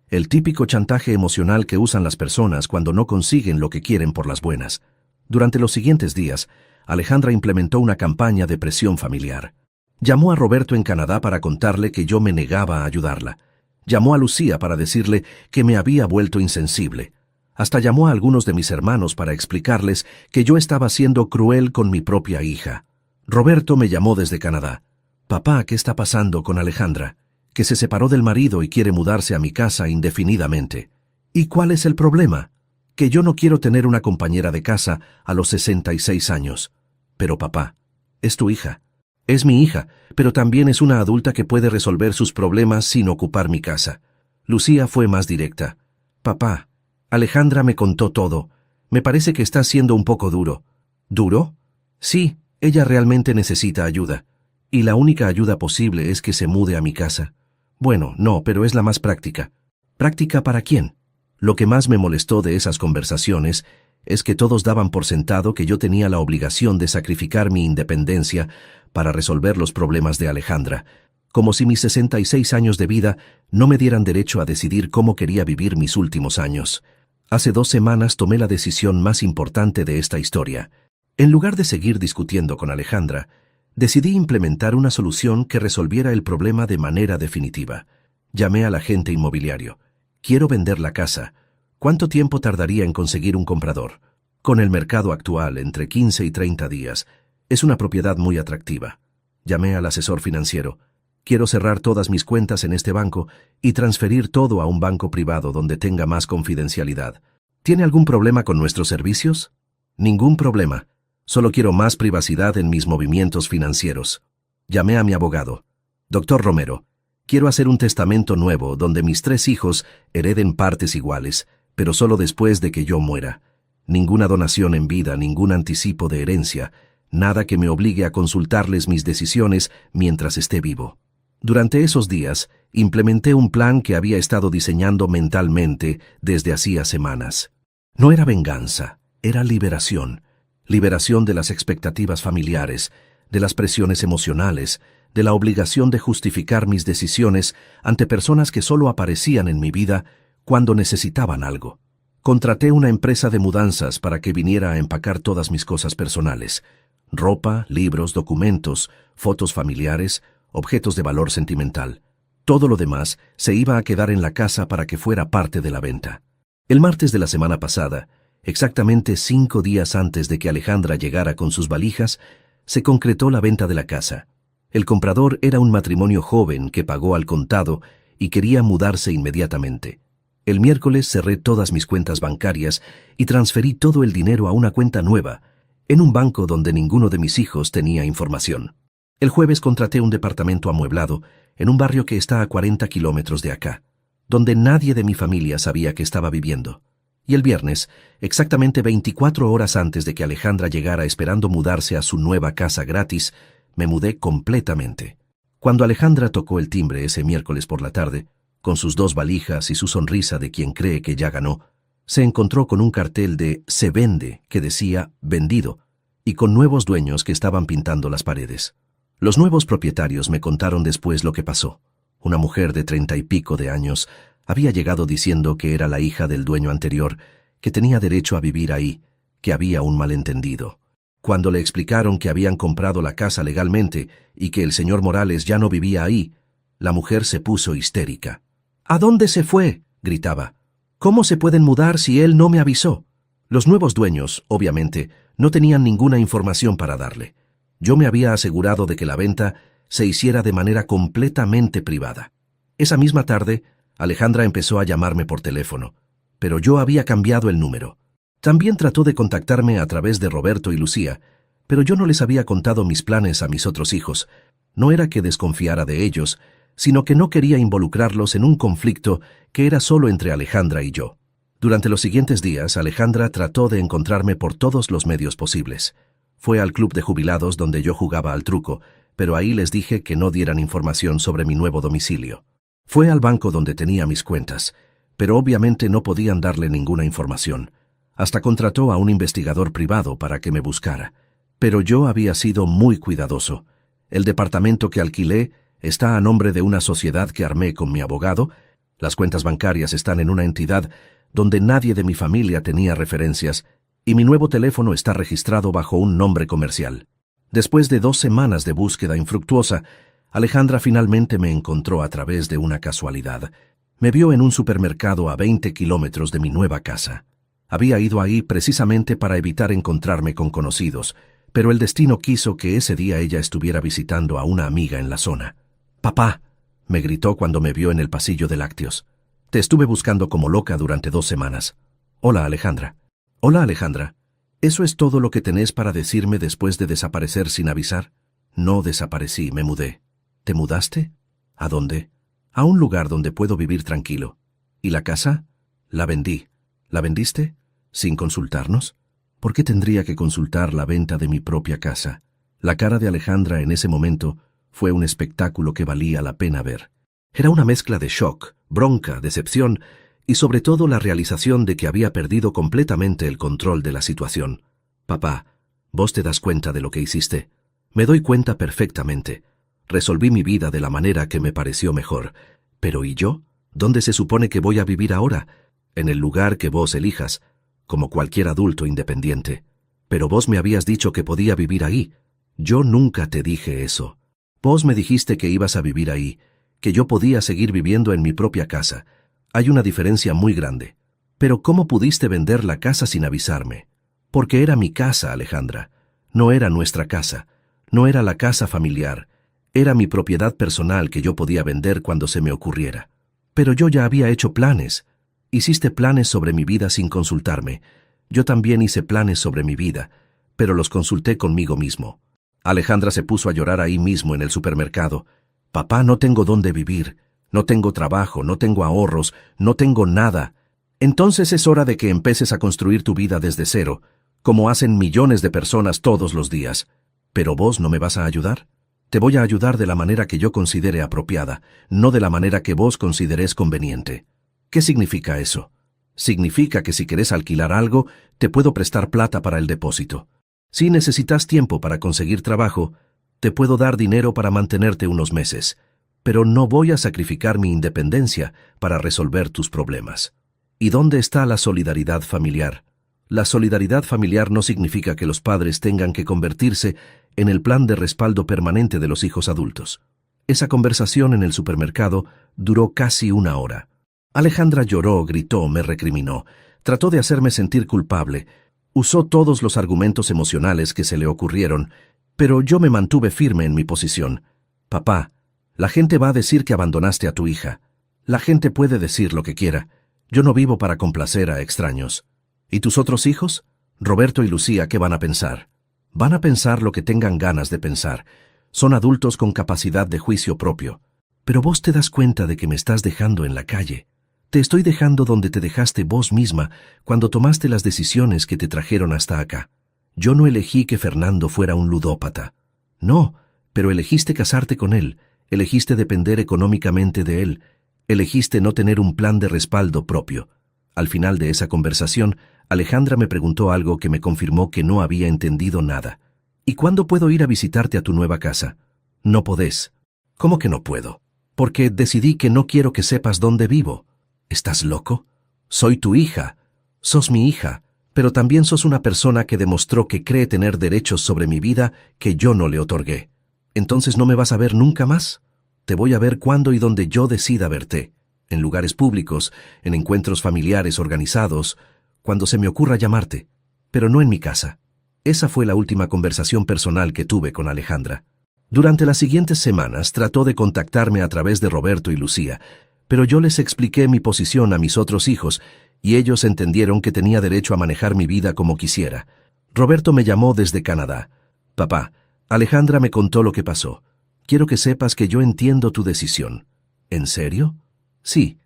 El típico chantaje emocional que usan las personas cuando no consiguen lo que quieren por las buenas. Durante los siguientes días, Alejandra implementó una campaña de presión familiar. Llamó a Roberto en Canadá para contarle que yo me negaba a ayudarla. Llamó a Lucía para decirle que me había vuelto insensible. Hasta llamó a algunos de mis hermanos para explicarles que yo estaba siendo cruel con mi propia hija. Roberto me llamó desde Canadá. Papá, ¿qué está pasando con Alejandra? Que se separó del marido y quiere mudarse a mi casa indefinidamente. ¿Y cuál es el problema? Que yo no quiero tener una compañera de casa a los 66 años. Pero papá, es tu hija. Es mi hija, pero también es una adulta que puede resolver sus problemas sin ocupar mi casa. Lucía fue más directa. Papá, Alejandra me contó todo. Me parece que está siendo un poco duro. ¿Duro? Sí, ella realmente necesita ayuda. Y la única ayuda posible es que se mude a mi casa. Bueno, no, pero es la más práctica. ¿Práctica para quién? Lo que más me molestó de esas conversaciones es que todos daban por sentado que yo tenía la obligación de sacrificar mi independencia para resolver los problemas de Alejandra, como si mis 66 años de vida no me dieran derecho a decidir cómo quería vivir mis últimos años. Hace 2 semanas tomé la decisión más importante de esta historia. En lugar de seguir discutiendo con Alejandra, decidí implementar una solución que resolviera el problema de manera definitiva. Llamé al agente inmobiliario. Quiero vender la casa. ¿Cuánto tiempo tardaría en conseguir un comprador? Con el mercado actual, entre 15 y 30 días. Es una propiedad muy atractiva. Llamé al asesor financiero. Quiero cerrar todas mis cuentas en este banco y transferir todo a un banco privado donde tenga más confidencialidad. ¿Tiene algún problema con nuestros servicios? Ningún problema. Solo quiero más privacidad en mis movimientos financieros. Llamé a mi abogado. Doctor Romero, quiero hacer un testamento nuevo donde mis 3 hijos hereden partes iguales, pero solo después de que yo muera. Ninguna donación en vida, ningún anticipo de herencia, nada que me obligue a consultarles mis decisiones mientras esté vivo. Durante esos días, implementé un plan que había estado diseñando mentalmente desde hacía semanas. No era venganza, era liberación. Liberación de las expectativas familiares, de las presiones emocionales, de la obligación de justificar mis decisiones ante personas que solo aparecían en mi vida cuando necesitaban algo. Contraté una empresa de mudanzas para que viniera a empacar todas mis cosas personales: ropa, libros, documentos, fotos familiares, objetos de valor sentimental. Todo lo demás se iba a quedar en la casa para que fuera parte de la venta. El martes de la semana pasada, exactamente 5 días antes de que Alejandra llegara con sus valijas, se concretó la venta de la casa. El comprador era un matrimonio joven que pagó al contado y quería mudarse inmediatamente. El miércoles cerré todas mis cuentas bancarias y transferí todo el dinero a una cuenta nueva, en un banco donde ninguno de mis hijos tenía información. El jueves contraté un departamento amueblado en un barrio que está a 40 kilómetros de acá, donde nadie de mi familia sabía que estaba viviendo. Y el viernes, exactamente 24 horas antes de que Alejandra llegara esperando mudarse a su nueva casa gratis, me mudé completamente. Cuando Alejandra tocó el timbre ese miércoles por la tarde, con sus 2 valijas y su sonrisa de quien cree que ya ganó, se encontró con un cartel de "Se vende" que decía "vendido", y con nuevos dueños que estaban pintando las paredes. Los nuevos propietarios me contaron después lo que pasó. Una mujer de 30 y pico de años había llegado diciendo que era la hija del dueño anterior, que tenía derecho a vivir ahí, que había un malentendido. Cuando le explicaron que habían comprado la casa legalmente y que el señor Morales ya no vivía ahí, la mujer se puso histérica. ¿A dónde se fue?, gritaba. ¿Cómo se pueden mudar si él no me avisó? Los nuevos dueños, obviamente, no tenían ninguna información para darle. Yo me había asegurado de que la venta se hiciera de manera completamente privada. Esa misma tarde, Alejandra empezó a llamarme por teléfono, pero yo había cambiado el número. También trató de contactarme a través de Roberto y Lucía, pero yo no les había contado mis planes a mis otros hijos. No era que desconfiara de ellos, sino que no quería involucrarlos en un conflicto que era solo entre Alejandra y yo. Durante los siguientes días, Alejandra trató de encontrarme por todos los medios posibles. Fue al club de jubilados donde yo jugaba al truco, pero ahí les dije que no dieran información sobre mi nuevo domicilio. Fue al banco donde tenía mis cuentas, pero obviamente no podían darle ninguna información. Hasta contrató a un investigador privado para que me buscara. Pero yo había sido muy cuidadoso. El departamento que alquilé está a nombre de una sociedad que armé con mi abogado. Las cuentas bancarias están en una entidad donde nadie de mi familia tenía referencias, y mi nuevo teléfono está registrado bajo un nombre comercial. Después de 2 semanas de búsqueda infructuosa, Alejandra finalmente me encontró a través de una casualidad. Me vio en un supermercado a 20 kilómetros de mi nueva casa. Había ido ahí precisamente para evitar encontrarme con conocidos, pero el destino quiso que ese día ella estuviera visitando a una amiga en la zona. «Papá», me gritó cuando me vio en el pasillo de lácteos. «Te estuve buscando como loca durante 2 semanas. Hola, Alejandra». «Hola, Alejandra. ¿Eso es todo lo que tenés para decirme después de desaparecer sin avisar?» «No desaparecí, me mudé». «¿Te mudaste? ¿A dónde?» «A un lugar donde puedo vivir tranquilo». «¿Y la casa?» «La vendí». «¿La vendiste? ¿Sin consultarnos?» ¿Por qué tendría que consultar la venta de mi propia casa? La cara de Alejandra en ese momento fue un espectáculo que valía la pena ver. Era una mezcla de shock, bronca, decepción y sobre todo la realización de que había perdido completamente el control de la situación. «Papá, ¿vos te das cuenta de lo que hiciste?» «Me doy cuenta perfectamente. Resolví mi vida de la manera que me pareció mejor. Pero ¿y yo? ¿Dónde se supone que voy a vivir ahora?» «En el lugar que vos elijas, como cualquier adulto independiente. Pero vos me habías dicho que podía vivir ahí». «Yo nunca te dije eso. Vos me dijiste que ibas a vivir ahí, que yo podía seguir viviendo en mi propia casa. Hay una diferencia muy grande. Pero ¿cómo pudiste vender la casa sin avisarme?» «Porque era mi casa, Alejandra. No era nuestra casa. No era la casa familiar. Era mi propiedad personal que yo podía vender cuando se me ocurriera. Pero yo ya había hecho planes. Hiciste planes sobre mi vida sin consultarme. Yo también hice planes sobre mi vida, pero los consulté conmigo mismo». Alejandra se puso a llorar ahí mismo en el supermercado. «Papá, no tengo dónde vivir. No tengo trabajo, no tengo ahorros, no tengo nada. Entonces es hora de que empieces a construir tu vida desde cero, como hacen millones de personas todos los días. ¿Pero vos no me vas a ayudar?» «Te voy a ayudar de la manera que yo considere apropiada, no de la manera que vos consideres conveniente». «¿Qué significa eso?» «Significa que si querés alquilar algo, te puedo prestar plata para el depósito. Si necesitas tiempo para conseguir trabajo, te puedo dar dinero para mantenerte unos meses, pero no voy a sacrificar mi independencia para resolver tus problemas». ¿Y dónde está la solidaridad familiar? La solidaridad familiar no significa que los padres tengan que convertirse en el plan de respaldo permanente de los hijos adultos. Esa conversación en el supermercado duró casi 1 hora. Alejandra lloró, gritó, me recriminó, trató de hacerme sentir culpable, usó todos los argumentos emocionales que se le ocurrieron, pero yo me mantuve firme en mi posición. «Papá, la gente va a decir que abandonaste a tu hija. La gente puede decir lo que quiera. Yo no vivo para complacer a extraños. ¿Y tus otros hijos? Roberto y Lucía, ¿qué van a pensar?» «Van a pensar lo que tengan ganas de pensar. Son adultos con capacidad de juicio propio. Pero vos te das cuenta de que me estás dejando en la calle. Te estoy dejando donde te dejaste vos misma cuando tomaste las decisiones que te trajeron hasta acá. Yo no elegí que Fernando fuera un ludópata. No, pero elegiste casarte con él, elegiste depender económicamente de él, elegiste no tener un plan de respaldo propio». Al final de esa conversación, Alejandra me preguntó algo que me confirmó que no había entendido nada. «¿Y cuándo puedo ir a visitarte a tu nueva casa?» «No podés». «¿Cómo que no puedo?» «Porque decidí que no quiero que sepas dónde vivo». «¿Estás loco? Soy tu hija. Sos mi hija, pero también sos una persona que demostró que cree tener derechos sobre mi vida que yo no le otorgué. ¿Entonces no me vas a ver nunca más? Te voy a ver cuando y donde yo decida verte. En lugares públicos, en encuentros familiares organizados, cuando se me ocurra llamarte, pero no en mi casa». Esa fue la última conversación personal que tuve con Alejandra. Durante las siguientes semanas trató de contactarme a través de Roberto y Lucía, pero yo les expliqué mi posición a mis otros hijos y ellos entendieron que tenía derecho a manejar mi vida como quisiera. Roberto me llamó desde Canadá. «Papá, Alejandra me contó lo que pasó. Quiero que sepas que yo entiendo tu decisión». «¿En serio?» «Sí.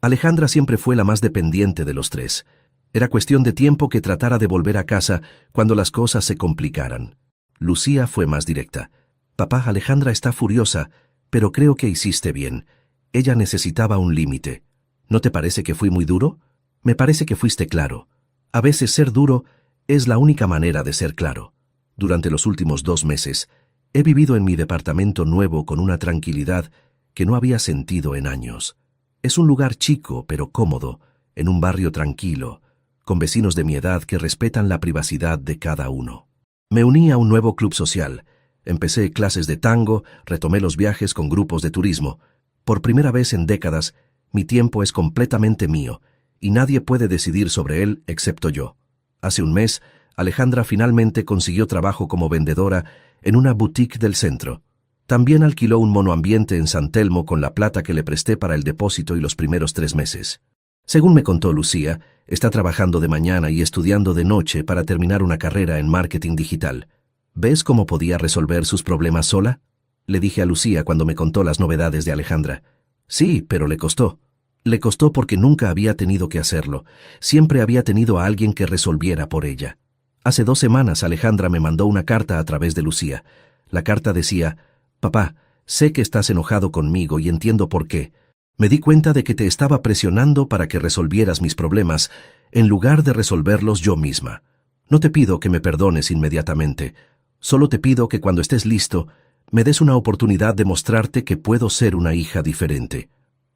Alejandra siempre fue la más dependiente de los tres. Era cuestión de tiempo que tratara de volver a casa cuando las cosas se complicaran. Lucía fue más directa. Papá, Alejandra está furiosa, pero creo que hiciste bien. Ella necesitaba un límite. ¿No te parece que fui muy duro? Me parece que fuiste claro. A veces ser duro es la única manera de ser claro. Durante los últimos 2 meses, he vivido en mi departamento nuevo con una tranquilidad que no había sentido en años. Es un lugar chico pero cómodo, en un barrio tranquilo, con vecinos de mi edad que respetan la privacidad de cada uno. Me uní a un nuevo club social. Empecé clases de tango, retomé los viajes con grupos de turismo. Por primera vez en décadas, mi tiempo es completamente mío, y nadie puede decidir sobre él excepto yo. Hace un mes, Alejandra finalmente consiguió trabajo como vendedora en una boutique del centro. También alquiló un monoambiente en San Telmo con la plata que le presté para el depósito y los primeros 3 meses. Según me contó Lucía, está trabajando de mañana y estudiando de noche para terminar una carrera en marketing digital. ¿Ves cómo podía resolver sus problemas sola? Le dije a Lucía cuando me contó las novedades de Alejandra. Sí, pero le costó. Le costó porque nunca había tenido que hacerlo. Siempre había tenido a alguien que resolviera por ella. Hace 2 semanas Alejandra me mandó una carta a través de Lucía. La carta decía: «Papá, sé que estás enojado conmigo y entiendo por qué. Me di cuenta de que te estaba presionando para que resolvieras mis problemas, en lugar de resolverlos yo misma. No te pido que me perdones inmediatamente. Solo te pido que cuando estés listo, me des una oportunidad de mostrarte que puedo ser una hija diferente».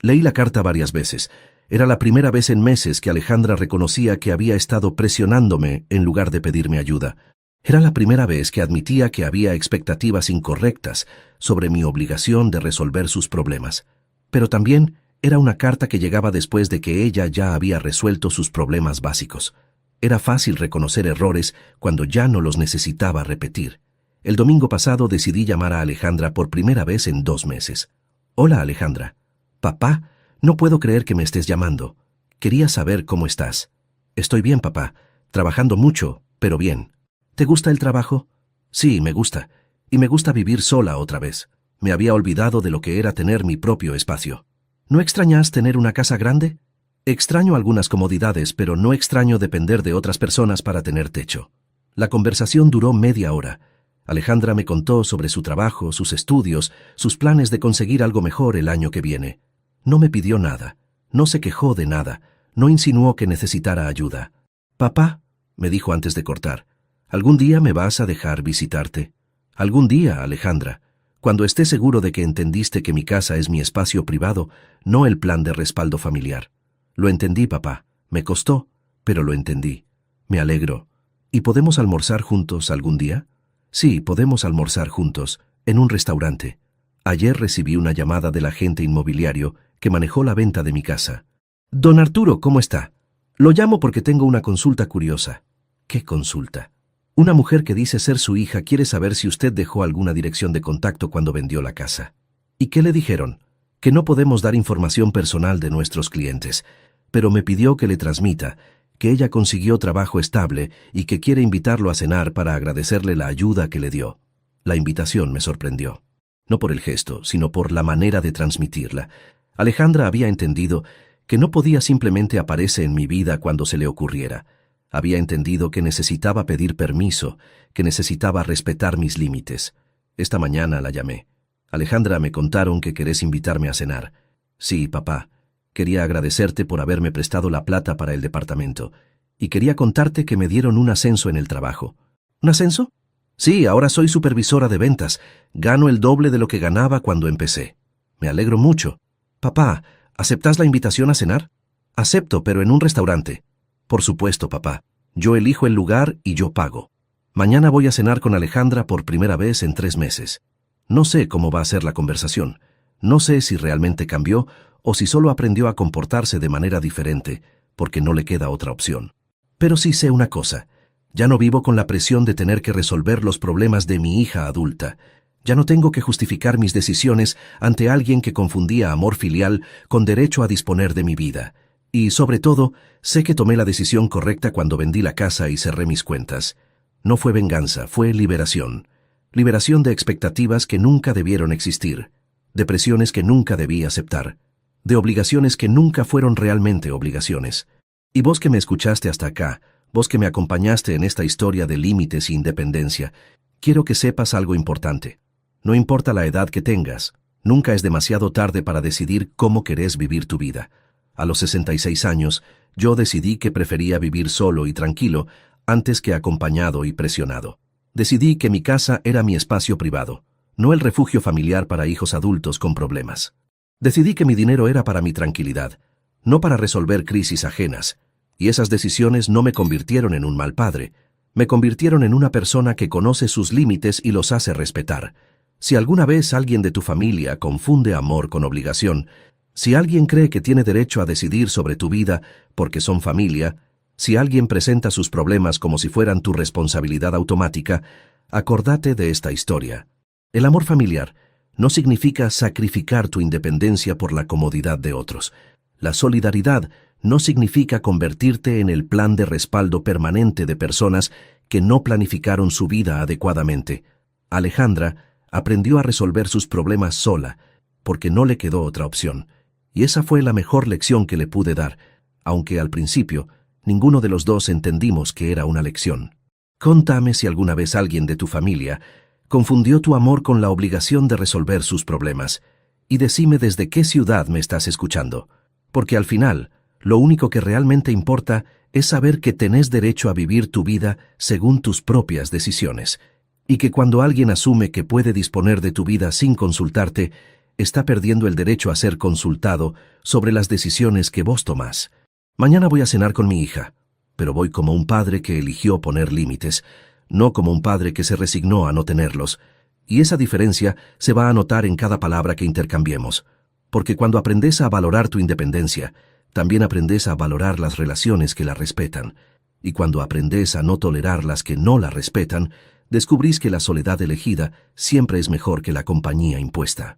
Leí la carta varias veces. Era la primera vez en meses que Alejandra reconocía que había estado presionándome en lugar de pedirme ayuda. Era la primera vez que admitía que había expectativas incorrectas sobre mi obligación de resolver sus problemas. Pero también era una carta que llegaba después de que ella ya había resuelto sus problemas básicos. Era fácil reconocer errores cuando ya no los necesitaba repetir. El domingo pasado decidí llamar a Alejandra por primera vez en 2 meses. «Hola, Alejandra». «Papá, no puedo creer que me estés llamando. Quería saber cómo estás». «Estoy bien, papá. Trabajando mucho, pero bien». «¿Te gusta el trabajo?» «Sí, me gusta. Y me gusta vivir sola otra vez. Me había olvidado de lo que era tener mi propio espacio». «¿No extrañas tener una casa grande?» «Extraño algunas comodidades, pero no extraño depender de otras personas para tener techo». La conversación duró media hora. Alejandra me contó sobre su trabajo, sus estudios, sus planes de conseguir algo mejor el año que viene. No me pidió nada, no se quejó de nada, no insinuó que necesitara ayuda. «Papá», me dijo antes de cortar, «¿algún día me vas a dejar visitarte?» «Algún día, Alejandra, cuando esté seguro de que entendiste que mi casa es mi espacio privado, no el plan de respaldo familiar». «Lo entendí, papá. Me costó, pero lo entendí. Me alegro. ¿Y podemos almorzar juntos algún día?» «Sí, podemos almorzar juntos, en un restaurante». Ayer recibí una llamada del agente inmobiliario que manejó la venta de mi casa. «Don Arturo, ¿cómo está? Lo llamo porque tengo una consulta curiosa». «¿Qué consulta?» «Una mujer que dice ser su hija quiere saber si usted dejó alguna dirección de contacto cuando vendió la casa». «¿Y qué le dijeron?» «Que no podemos dar información personal de nuestros clientes, pero me pidió que le transmita que ella consiguió trabajo estable y que quiere invitarlo a cenar para agradecerle la ayuda que le dio». La invitación me sorprendió. No por el gesto, sino por la manera de transmitirla. Alejandra había entendido que no podía simplemente aparecer en mi vida cuando se le ocurriera. Había entendido que necesitaba pedir permiso, que necesitaba respetar mis límites. Esta mañana la llamé. «Alejandra, me contaron que querés invitarme a cenar». «Sí, papá. Quería agradecerte por haberme prestado la plata para el departamento. Y quería contarte que me dieron un ascenso en el trabajo». «¿Un ascenso?» «Sí, ahora soy supervisora de ventas. Gano el doble de lo que ganaba cuando empecé». «Me alegro mucho». «Papá, ¿aceptás la invitación a cenar?» «Acepto, pero en un restaurante». «Por supuesto, papá. Yo elijo el lugar y yo pago. Mañana voy a cenar con Alejandra por primera vez en 3 meses. No sé cómo va a ser la conversación. No sé si realmente cambió o si solo aprendió a comportarse de manera diferente, porque no le queda otra opción. Pero sí sé una cosa. Ya no vivo con la presión de tener que resolver los problemas de mi hija adulta. Ya no tengo que justificar mis decisiones ante alguien que confundía amor filial con derecho a disponer de mi vida. Y, sobre todo, sé que tomé la decisión correcta cuando vendí la casa y cerré mis cuentas. No fue venganza, fue liberación. Liberación de expectativas que nunca debieron existir. De presiones que nunca debí aceptar. de obligaciones que nunca fueron realmente obligaciones. Y vos que me escuchaste hasta acá, vos que me acompañaste en esta historia de límites e independencia, quiero que sepas algo importante. No importa la edad que tengas, nunca es demasiado tarde para decidir cómo querés vivir tu vida. A los 66 años, yo decidí que prefería vivir solo y tranquilo antes que acompañado y presionado. Decidí que mi casa era mi espacio privado, no el refugio familiar para hijos adultos con problemas. Decidí que mi dinero era para mi tranquilidad, no para resolver crisis ajenas, y esas decisiones no me convirtieron en un mal padre, me convirtieron en una persona que conoce sus límites y los hace respetar. Si alguna vez alguien de tu familia confunde amor con obligación, si alguien cree que tiene derecho a decidir sobre tu vida porque son familia, si alguien presenta sus problemas como si fueran tu responsabilidad automática, acordate de esta historia. El amor familiar no significa sacrificar tu independencia por la comodidad de otros. La solidaridad no significa convertirte en el plan de respaldo permanente de personas que no planificaron su vida adecuadamente. Alejandra aprendió a resolver sus problemas sola, porque no le quedó otra opción. Y esa fue la mejor lección que le pude dar, aunque al principio ninguno de los dos entendimos que era una lección. Contame si alguna vez alguien de tu familia confundió tu amor con la obligación de resolver sus problemas, y decime desde qué ciudad me estás escuchando, porque al final, lo único que realmente importa es saber que tenés derecho a vivir tu vida según tus propias decisiones, y que cuando alguien asume que puede disponer de tu vida sin consultarte, está perdiendo el derecho a ser consultado sobre las decisiones que vos tomás. Mañana voy a cenar con mi hija, pero voy como un padre que eligió poner límites, no como un padre que se resignó a no tenerlos, y esa diferencia se va a notar en cada palabra que intercambiemos, porque cuando aprendes a valorar tu independencia, también aprendes a valorar las relaciones que la respetan, y cuando aprendes a no tolerar las que no la respetan, descubrís que la soledad elegida siempre es mejor que la compañía impuesta.